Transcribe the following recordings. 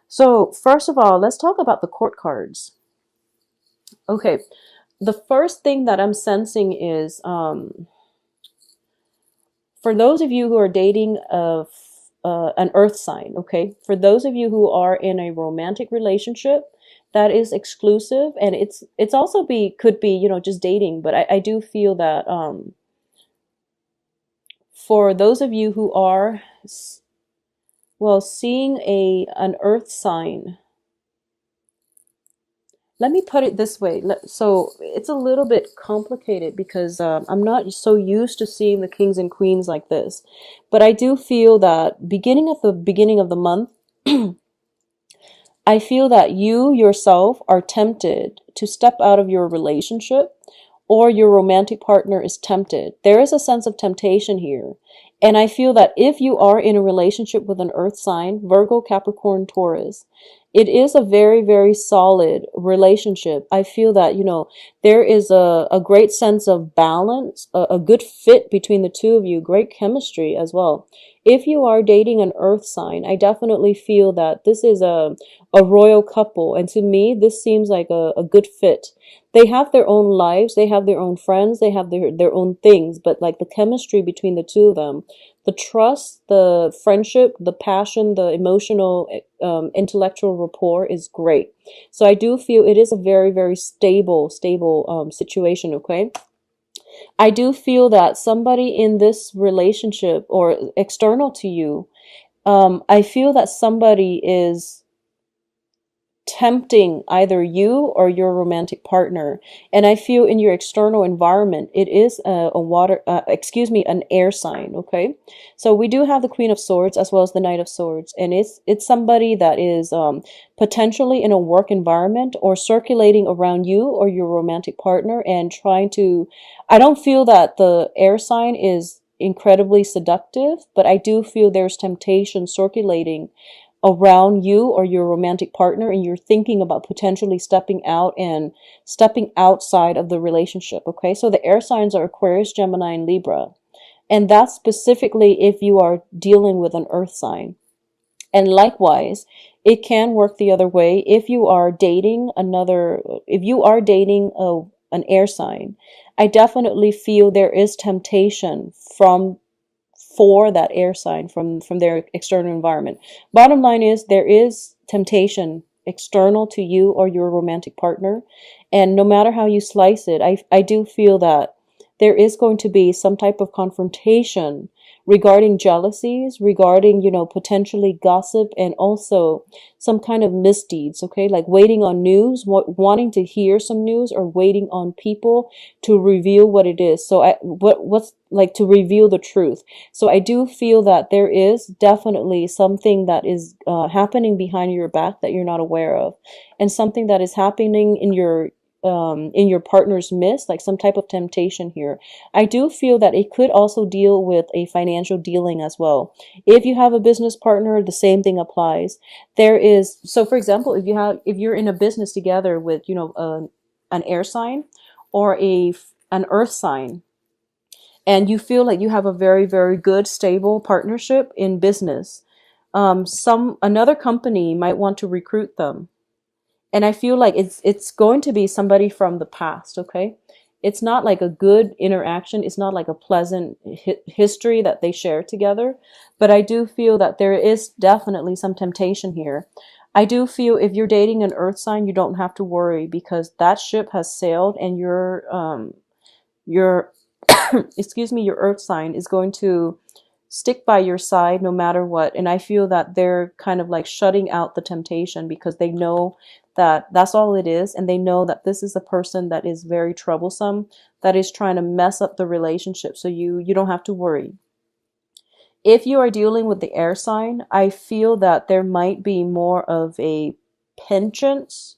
So first of all, let's talk about the court cards. Okay, the first thing that I'm sensing is for those of you who are dating an earth sign, okay? For those of you who are in a romantic relationship that is exclusive, and it's also could be, just dating, but I do feel that for those of you who are well, seeing an earth sign, let me put it this way. So it's a little bit complicated because I'm not so used to seeing the kings and queens like this. But I do feel that beginning of the month, I feel that you yourself are tempted to step out of your relationship, or your romantic partner is tempted. There is a sense of temptation here. And I feel that if you are in a relationship with an earth sign, Virgo, Capricorn, Taurus, it is a very, very solid relationship. I feel that, there is a great sense of balance, a good fit between the two of you, great chemistry as well. If you are dating an earth sign, I definitely feel that this is a royal couple. And to me, this seems like a good fit. They have their own lives, they have their own friends, they have their own things, but like the chemistry between the two of them, the trust, the friendship, the passion, the emotional, intellectual rapport is great. So I do feel it is a very, very stable situation, okay? I do feel that somebody in this relationship or external to you, I feel that somebody is tempting either you or your romantic partner. And I feel in your external environment, it is an air sign. Okay. So we do have the Queen of Swords as well as the Knight of Swords. And it's somebody that is, potentially in a work environment or circulating around you or your romantic partner and trying to, I don't feel that the air sign is incredibly seductive, but I do feel there's temptation circulating around you or your romantic partner, and you're thinking about potentially stepping out and stepping outside of the relationship. Okay, so the air signs are Aquarius, Gemini, and Libra, and that's specifically if you are dealing with an earth sign. And likewise, it can work the other way if you are dating an air sign. I definitely feel there is temptation for that air sign from their external environment. Bottom line is there is temptation external to you or your romantic partner, and no matter how you slice it, I do feel that there is going to be some type of confrontation regarding jealousies, regarding, potentially gossip, and also some kind of misdeeds, okay? Like waiting on news, wanting to hear some news, or waiting on people to reveal what it is. So what's like to reveal the truth. So I do feel that there is definitely something that is happening behind your back that you're not aware of, and something that is happening in your partner's midst, like some type of temptation here. I do feel that it could also deal with a financial dealing as well. If you have a business partner, the same thing applies. So for example, if you're in a business together with, an air sign or an earth sign, and you feel like you have a very, very good, stable partnership in business, another company might want to recruit them, and I feel like it's going to be somebody from the past, okay? It's not like a good interaction. It's not like a pleasant history that they share together. But I do feel that there is definitely some temptation here. I do feel if you're dating an earth sign, you don't have to worry because that ship has sailed, and your excuse me, your earth sign is going to stick by your side no matter what. And I feel that they're kind of like shutting out the temptation because they know that that's all it is. And they know that this is a person that is very troublesome, that is trying to mess up the relationship. So you don't have to worry. If you are dealing with the air sign, I feel that there might be more of a penchant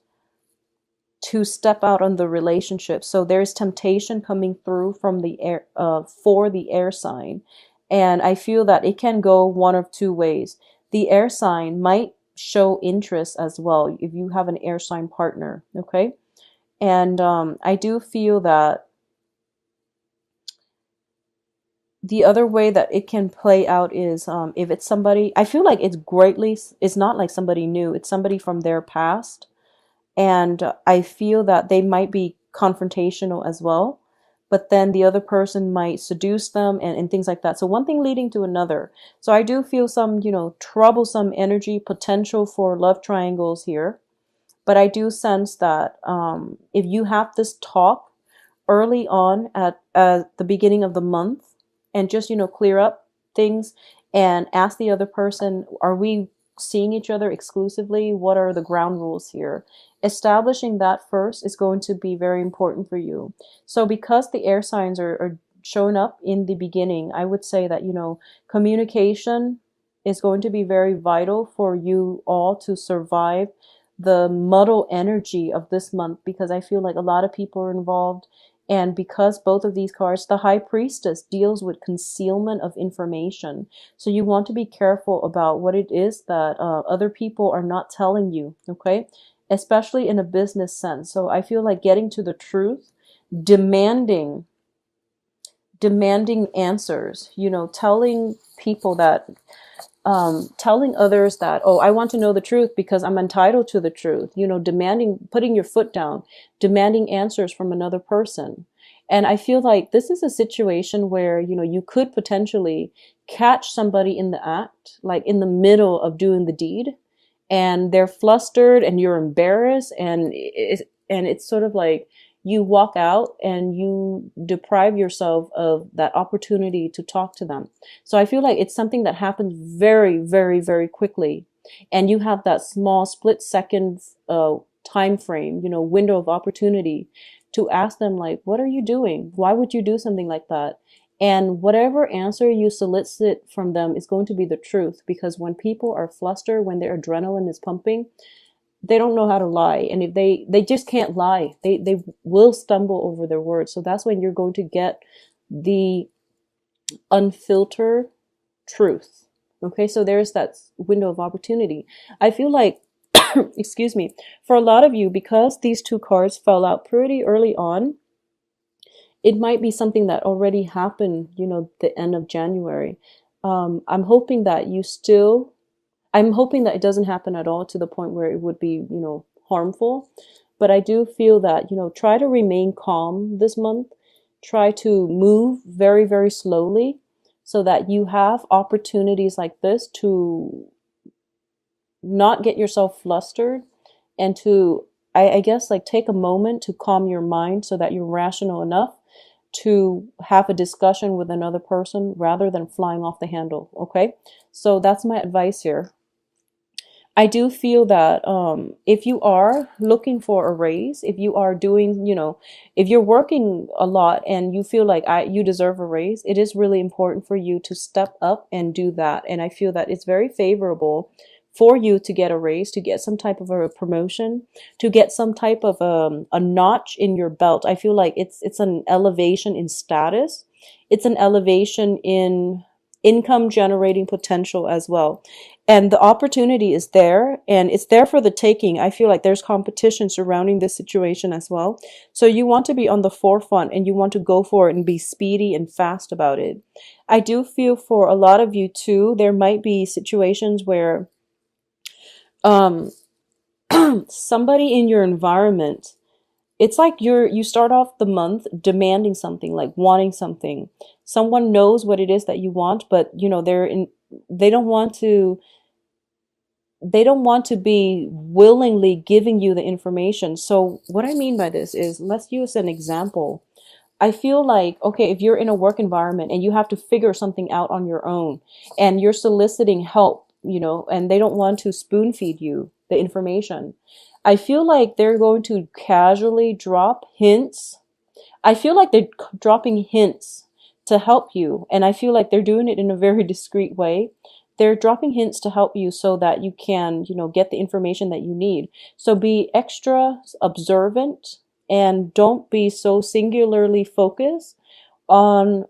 to step out on the relationship. So there's temptation coming through from the air, for the air sign. And I feel that it can go one of two ways. The air sign might show interest as well if you have an air sign partner. Okay. And I do feel that The other way that it can play out is if it's somebody, I feel like it's not like somebody new, it's somebody from their past. And I feel that they might be confrontational as well, but then the other person might seduce them and things like that. So one thing leading to another. So I do feel some, troublesome energy potential for love triangles here. But I do sense that if you have this talk early on at the beginning of the month and just, clear up things and ask the other person, are we seeing each other exclusively? What are the ground rules here? Establishing that first is going to be very important for you. So because the air signs are showing up in the beginning, I would say that, communication is going to be very vital for you all to survive the muddle energy of this month, because I feel like a lot of people are involved. And because both of these cards, the High Priestess deals with concealment of information. So you want to be careful about what it is that other people are not telling you, okay? Especially in a business sense. So I feel like getting to the truth, demanding answers, telling people that telling others that, oh, I want to know the truth because I'm entitled to the truth, demanding, putting your foot down, demanding answers from another person. And I feel like this is a situation where, you could potentially catch somebody in the act, like in the middle of doing the deed, and they're flustered and you're embarrassed, and it's sort of like you walk out and you deprive yourself of that opportunity to talk to them. So I feel like it's something that happens very, very, very quickly, and you have that small split second time frame, window of opportunity to ask them, like, what are you doing? Why would you do something like that? And whatever answer you solicit from them is going to be the truth, because when people are flustered, when their adrenaline is pumping, they don't know how to lie. And if they just can't lie, they will stumble over their words. So that's when you're going to get the unfiltered truth. Okay, so there's that window of opportunity. I feel like, excuse me, for a lot of you, because these two cards fell out pretty early on, it might be something that already happened, the end of January. I'm hoping that I'm hoping that it doesn't happen at all to the point where it would be, harmful. But I do feel that, try to remain calm this month. Try to move very, very slowly so that you have opportunities like this to not get yourself flustered, and to, I guess, like, take a moment to calm your mind so that you're rational enough to have a discussion with another person rather than flying off the handle. Okay, so that's my advice here. I do feel that if you are looking for a raise, if you are doing, if you're working a lot and you feel like you deserve a raise, it is really important for you to step up and do that. And I feel that it's very favorable for you to get a raise, to get some type of a promotion, to get some type of a notch in your belt. I feel like it's an elevation in status. It's an elevation in income generating potential as well. And the opportunity is there, and it's there for the taking. I feel like there's competition surrounding this situation as well. So you want to be on the forefront and you want to go for it and be speedy and fast about it. I do feel for a lot of you too, there might be situations where um, somebody in your environment, it's like you start off the month demanding something, like wanting something. Someone knows what it is that you want, but they don't want to be willingly giving you the information. So what I mean by this is, let's use an example. I feel like, okay, if you're in a work environment and you have to figure something out on your own and you're soliciting help, and they don't want to spoon feed you the information, I feel like they're going to casually drop hints. I feel like they're dropping hints to help you. And I feel like they're doing it in a very discreet way. They're dropping hints to help you so that you can, get the information that you need. So be extra observant and don't be so singularly focused on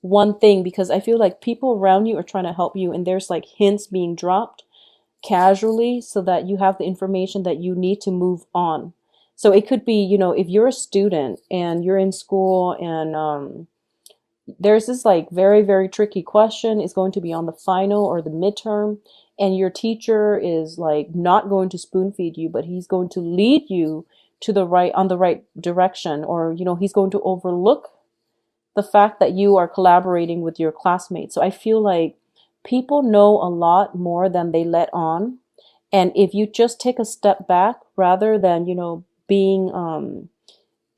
one thing, because I feel like people around you are trying to help you and there's like hints being dropped casually so that you have the information that you need to move on. So it could be, if you're a student and you're in school and there's this like very, very tricky question. It's going to be on the final or the midterm, and your teacher is like not going to spoon feed you, but he's going to lead you to the right, on the right direction, or he's going to overlook the fact that you are collaborating with your classmates. So I feel like people know a lot more than they let on. And if you just take a step back rather than, being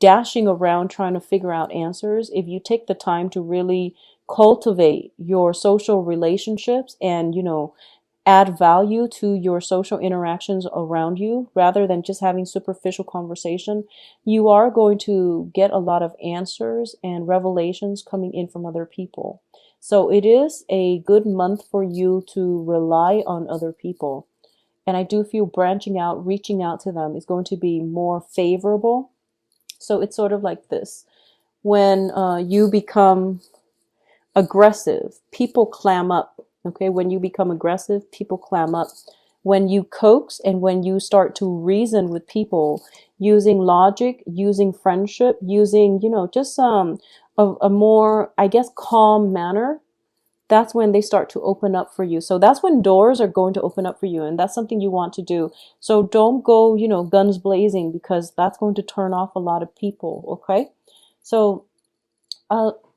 dashing around trying to figure out answers, if you take the time to really cultivate your social relationships and, add value to your social interactions around you rather than just having superficial conversation, you are going to get a lot of answers and revelations coming in from other people. So it is a good month for you to rely on other people. And I do feel branching out, reaching out to them is going to be more favorable. So it's sort of like this. When you become aggressive, people clam up. Okay, when you become aggressive, people clam up. When you coax and when you start to reason with people using logic, using friendship, using, just a more, I guess, calm manner, that's when they start to open up for you. So that's when doors are going to open up for you, and that's something you want to do. So don't go, guns blazing, because that's going to turn off a lot of people, okay? So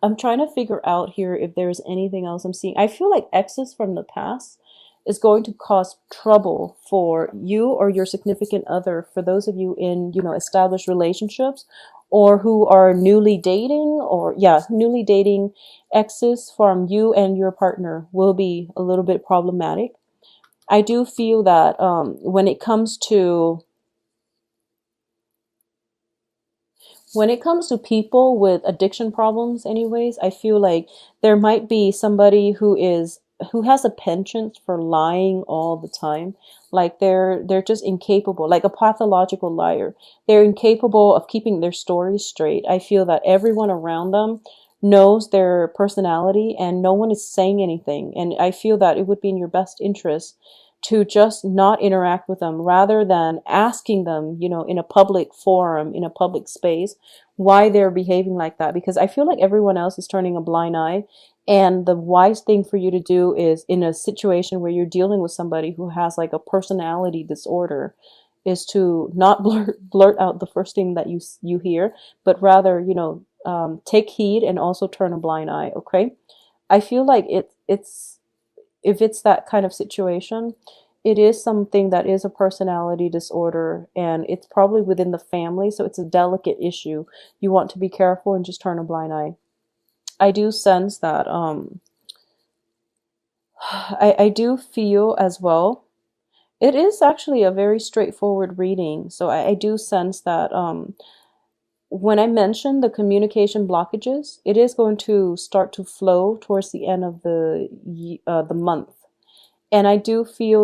I'm trying to figure out here if there's anything else I'm seeing. I feel like exes from the past is going to cause trouble for you or your significant other, for those of you in, established relationships, or who are newly dating, or yeah, newly dating. Exes from you and your partner will be a little bit problematic. I do feel that when it comes to people with addiction problems, anyways, I feel like there might be somebody who has a penchant for lying all the time. Like they're just incapable, like a pathological liar. They're incapable of keeping their story straight. I feel that everyone around them knows their personality and no one is saying anything. And I feel that it would be in your best interest to just not interact with them rather than asking them, in a public forum, in a public space, why they're behaving like that. Because I feel like everyone else is turning a blind eye. And the wise thing for you to do is, in a situation where you're dealing with somebody who has like a personality disorder, is to not blurt out the first thing that you hear, but rather, take heed and also turn a blind eye. Okay, I feel like it's if it's that kind of situation, it is something that is a personality disorder, and it's probably within the family, so it's a delicate issue. You want to be careful and just turn a blind eye. I do sense that I do feel as well. It is actually a very straightforward reading. So I do sense that when I mention the communication blockages, it is going to start to flow towards the end of the month. And I feel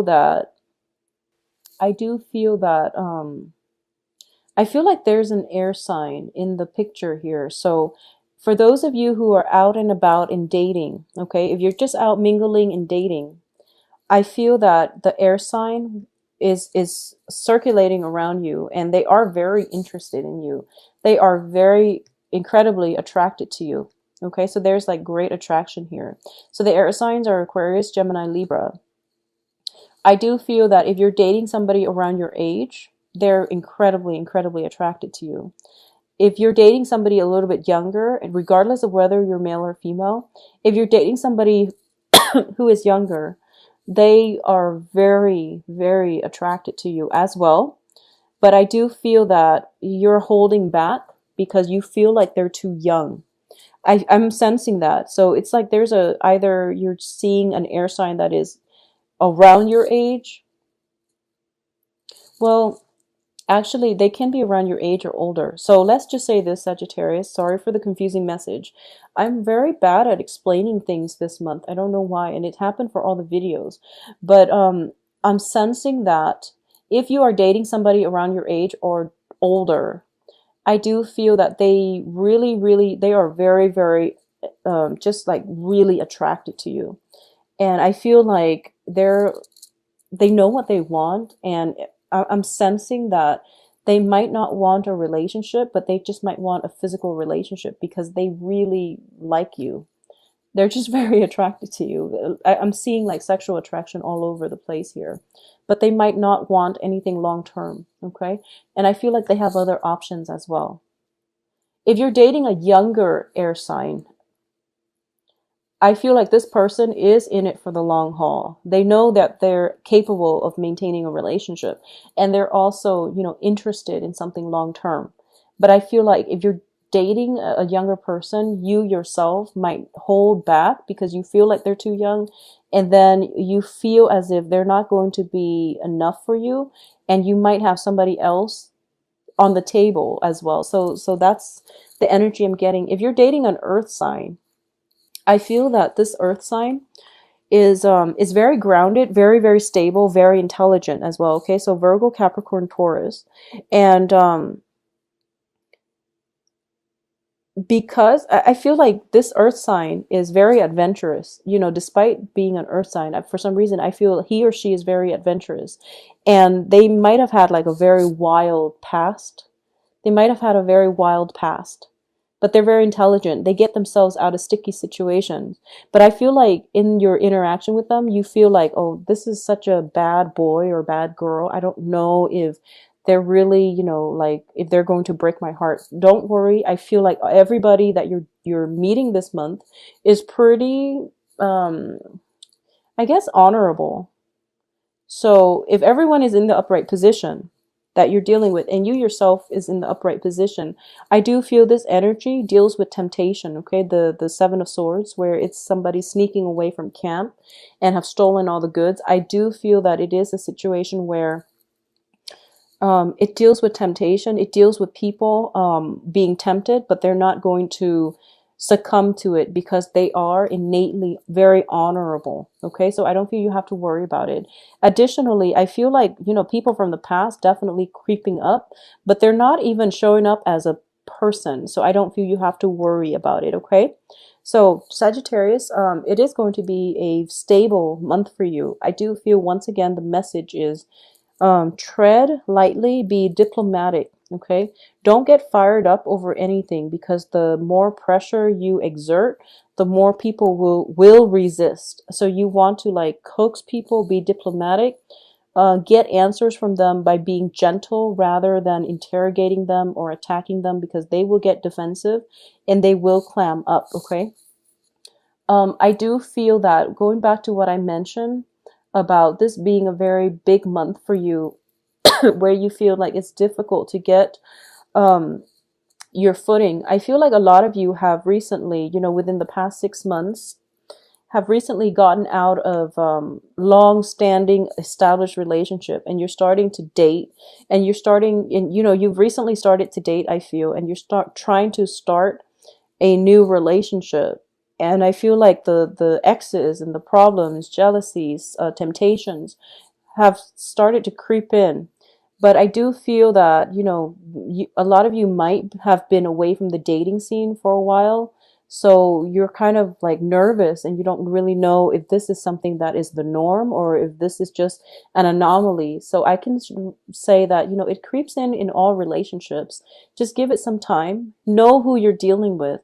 like there's an air sign in the picture here. So for those of you who are out and about in dating, okay, if you're just out mingling and dating, I feel that the air sign is circulating around you, and they are very interested in you. They are very incredibly attracted to you. Okay, so there's like great attraction here. So the air signs are Aquarius, Gemini, Libra. I do feel that if you're dating somebody around your age, they're incredibly, incredibly attracted to you. If you're dating somebody a little bit younger, and regardless of whether you're male or female, if you're dating somebody who is younger, they are very, very attracted to you as well. But I do feel that you're holding back because you feel like they're too young. I'm sensing that. So it's like either you're seeing an air sign that is around your age. Well, actually, they can be around your age or older. So let's just say this, Sagittarius. Sorry for the confusing message. I'm very bad at explaining things this month. I don't know why, and it happened for all the videos. But I'm sensing that if you are dating somebody around your age or older, I do feel that they really, really, they are very, very, just like really attracted to you. And I feel like they know what they want, and I'm sensing that They might not want a relationship, but they just might want a physical relationship because they really like you. They're just very attracted to you. I'm seeing like sexual attraction all over the place here, but they might not want anything long term. Okay. And I feel like they have other options as well. If you're dating a younger air sign, I feel like this person is in it for the long haul. They know that they're capable of maintaining a relationship, and they're also, interested in something long term. But I feel like if you're dating a younger person, you yourself might hold back because you feel like they're too young, and then you feel as if they're not going to be enough for you, and you might have somebody else on the table as well. So that's the energy I'm getting. If you're dating an earth sign, I feel that this earth sign is very grounded, very, very stable, very intelligent as well. Okay, so Virgo, Capricorn, Taurus. And because I feel like this earth sign is very adventurous, despite being an earth sign, for some reason I feel he or she is very adventurous, and they might have had like a very wild past. They might have had a very wild past, but they're very intelligent. They get themselves out of sticky situations. But I feel like in your interaction with them, you feel like, oh, this is such a bad boy or bad girl. I don't know if they're really, like if they're going to break my heart. Don't worry. I feel like everybody that you're meeting this month is pretty, I guess, honorable. So if everyone is in the upright position that you're dealing with, and you yourself is in the upright position, I do feel this energy deals with temptation. Okay, the Seven of Swords, where it's somebody sneaking away from camp and have stolen all the goods. I do feel that it is a situation where it deals with temptation. It deals with people being tempted, but they're not going to succumb to it because they are innately very honorable. Okay, so I don't feel you have to worry about it. Additionally, I feel like, people from the past definitely creeping up, but they're not even showing up as a person. So I don't feel you have to worry about it. Okay. So Sagittarius, it is going to be a stable month for you. I do feel once again the message is tread lightly, be diplomatic. Okay, don't get fired up over anything, because the more pressure you exert, the more people will resist. So you want to like coax people, be diplomatic, get answers from them by being gentle rather than interrogating them or attacking them, because they will get defensive and they will clam up. Okay. I do feel that, going back to what I mentioned about this being a very big month for you, where you feel like it's difficult to get your footing. I feel like a lot of you have recently, within the past 6 months, have recently gotten out of long-standing established relationship, and you're starting to date, and you've recently started to date, I feel, and you're trying to start a new relationship. And I feel like the exes and the problems, jealousies, temptations have started to creep in. But I do feel that, a lot of you might have been away from the dating scene for a while. So you're kind of like nervous, and you don't really know if this is something that is the norm or if this is just an anomaly. So I can say that, it creeps in all relationships. Just give it some time. Know who you're dealing with.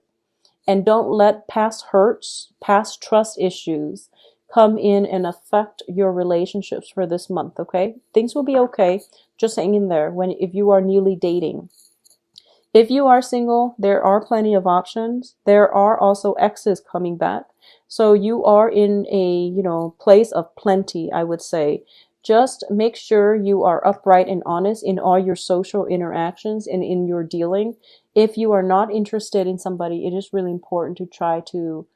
And don't let past hurts, past trust issues come in and affect your relationships for this month, okay? Things will be okay. Just hang in there if you are newly dating. If you are single, there are plenty of options. There are also exes coming back. So you are in a, place of plenty, I would say. Just make sure you are upright and honest in all your social interactions and in your dealing. If you are not interested in somebody, it is really important to try to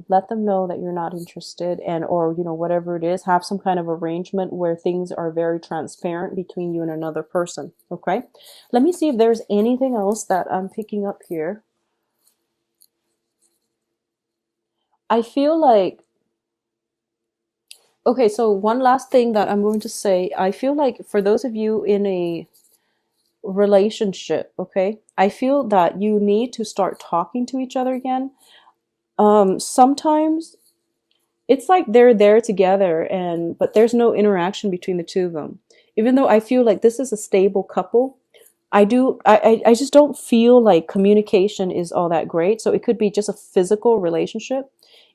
let them know that you're not interested, and or whatever it is, have some kind of arrangement where things are very transparent between you and another person. Okay, let me see if there's anything else that I'm picking up here. I feel like, okay, so one last thing that I'm going to say, I feel like for those of you in a relationship, okay, I feel that you need to start talking to each other again. Sometimes It's like they're there together, and but there's no interaction between the two of them. Even though I feel like this is a stable couple, I just don't feel like communication is all that great. So it could be just a physical relationship.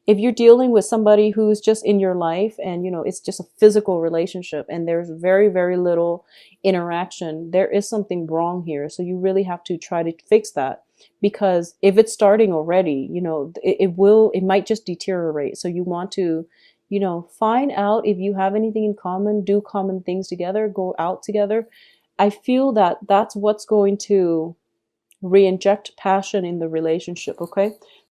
If you're dealing with somebody who's just in your life and it's just a physical relationship and there's very, very little interaction, there is something wrong here. So you really have to try to fix that, because if it's starting already, it might just deteriorate. So you want to, find out if you have anything in common, do common things together, go out together. I feel that that's what's going to re-inject passion in the relationship. Okay,